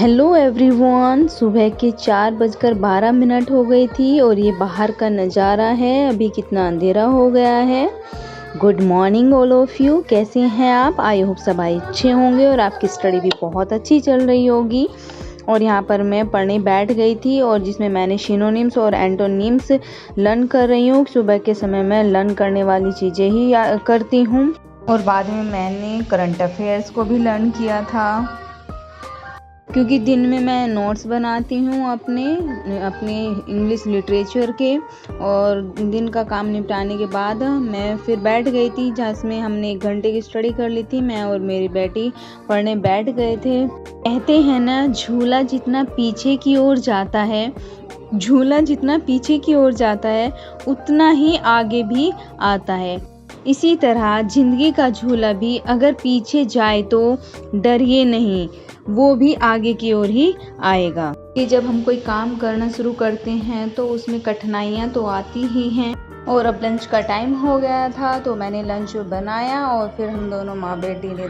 Hello everyone, सुबह के 4:12 हो गई थी और ये बाहर का नज़ारा है। अभी कितना अंधेरा हो गया है। Good morning all of you, कैसे हैं आप? आई होप सब अच्छे होंगे और आपकी स्टडी भी बहुत अच्छी चल रही होगी। और यहाँ पर मैं पढ़ने बैठ गई थी और जिसमें मैंने सिनोनिम्स और एंटोनिम्स लर्न कर रही हूँ। सुबह के समय मैं लर्न करने वाली चीज़ें ही करती हूँ और बाद में मैंने करंट अफेयर्स को भी लर्न किया था, क्योंकि दिन में मैं नोट्स बनाती हूँ अपने इंग्लिश लिटरेचर के। और दिन का काम निपटाने के बाद मैं फिर बैठ गई थी, जिसमें हमने 1 घंटे की स्टडी कर ली थी। मैं और मेरी बेटी पढ़ने बैठ गए थे। कहते हैं ना, झूला जितना पीछे की ओर जाता है उतना ही आगे भी आता है। इसी तरह जिंदगी का झूला भी अगर पीछे जाए तो डरिए नहीं, वो भी आगे की ओर ही आएगा। कि जब हम कोई काम करना शुरू करते हैं तो उसमें कठिनाइयाँ तो आती ही हैं। और अब लंच का टाइम हो गया था तो मैंने लंच बनाया और फिर हम दोनों माँ बेटी ने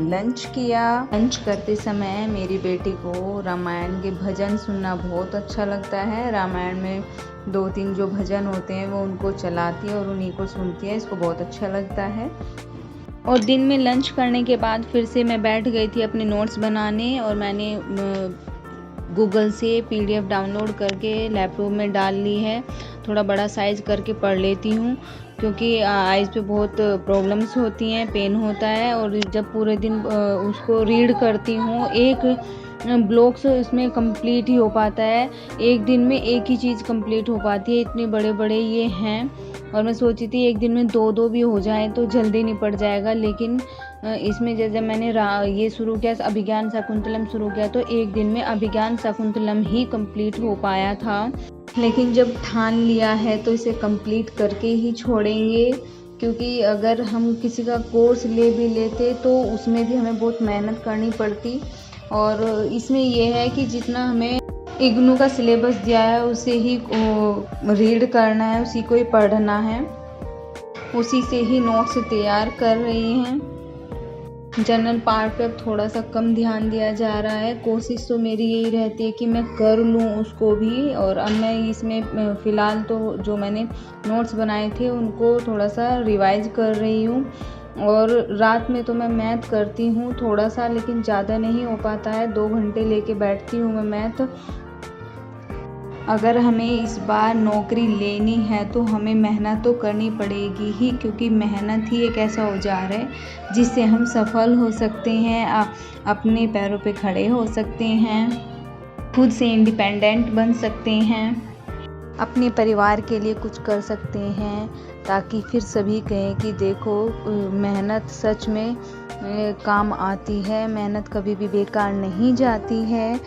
लंच किया। लंच करते समय मेरी बेटी को रामायण के भजन सुनना बहुत अच्छा लगता है। रामायण में 2-3 जो भजन होते हैं वो उनको चलाती है और उन्हीं को सुनती है। इसको बहुत अच्छा लगता है। और दिन में लंच करने के बाद फिर से मैं बैठ गई थी अपने नोट्स बनाने और मैंने गूगल से PDF डाउनलोड करके लैपटॉप में डाल ली है। थोड़ा बड़ा साइज़ करके पढ़ लेती हूँ, क्योंकि आइज़ पे बहुत प्रॉब्लम्स होती हैं, पेन होता है। और जब पूरे दिन उसको रीड करती हूँ, एक ब्लॉक्स इसमें कंप्लीट ही हो पाता है। एक दिन में एक ही चीज़ कंप्लीट हो पाती है, इतने बड़े बड़े ये हैं। और मैं सोची थी एक दिन में 2-2 भी हो जाए तो जल्दी निपट जाएगा, लेकिन इसमें जैसे मैंने ये शुरू किया, अभिज्ञान शाकुंतलम शुरू किया, तो एक दिन में अभिज्ञान शाकुंतलम ही कंप्लीट हो पाया था। लेकिन जब ठान लिया है तो इसे कंप्लीट करके ही छोड़ेंगे, क्योंकि अगर हम किसी का कोर्स ले भी लेते तो उसमें भी हमें बहुत मेहनत करनी पड़ती। और इसमें यह है कि जितना हमें इग्नू का सिलेबस दिया है उसे ही रीड करना है, उसी को ही पढ़ना है, उसी से ही नोट्स तैयार कर रही हैं। जनरल पार्ट पे अब थोड़ा सा कम ध्यान दिया जा रहा है। कोशिश तो मेरी यही रहती है कि मैं कर लूँ उसको भी। और अब मैं इसमें फ़िलहाल तो जो मैंने नोट्स बनाए थे उनको थोड़ा सा रिवाइज कर रही हूँ। और रात में तो मैं मैथ करती हूँ थोड़ा सा, लेकिन ज़्यादा नहीं हो पाता है। 2 घंटे लेके बैठती हूँ मैं मैथ। अगर हमें इस बार नौकरी लेनी है तो हमें मेहनत तो करनी पड़ेगी ही, क्योंकि मेहनत ही एक ऐसा औजार है जिससे हम सफल हो सकते हैं, अपने पैरों पे खड़े हो सकते हैं, खुद से इंडिपेंडेंट बन सकते हैं, अपने परिवार के लिए कुछ कर सकते हैं, ताकि फिर सभी कहें कि देखो मेहनत सच में काम आती है, मेहनत कभी भी बेकार नहीं जाती है।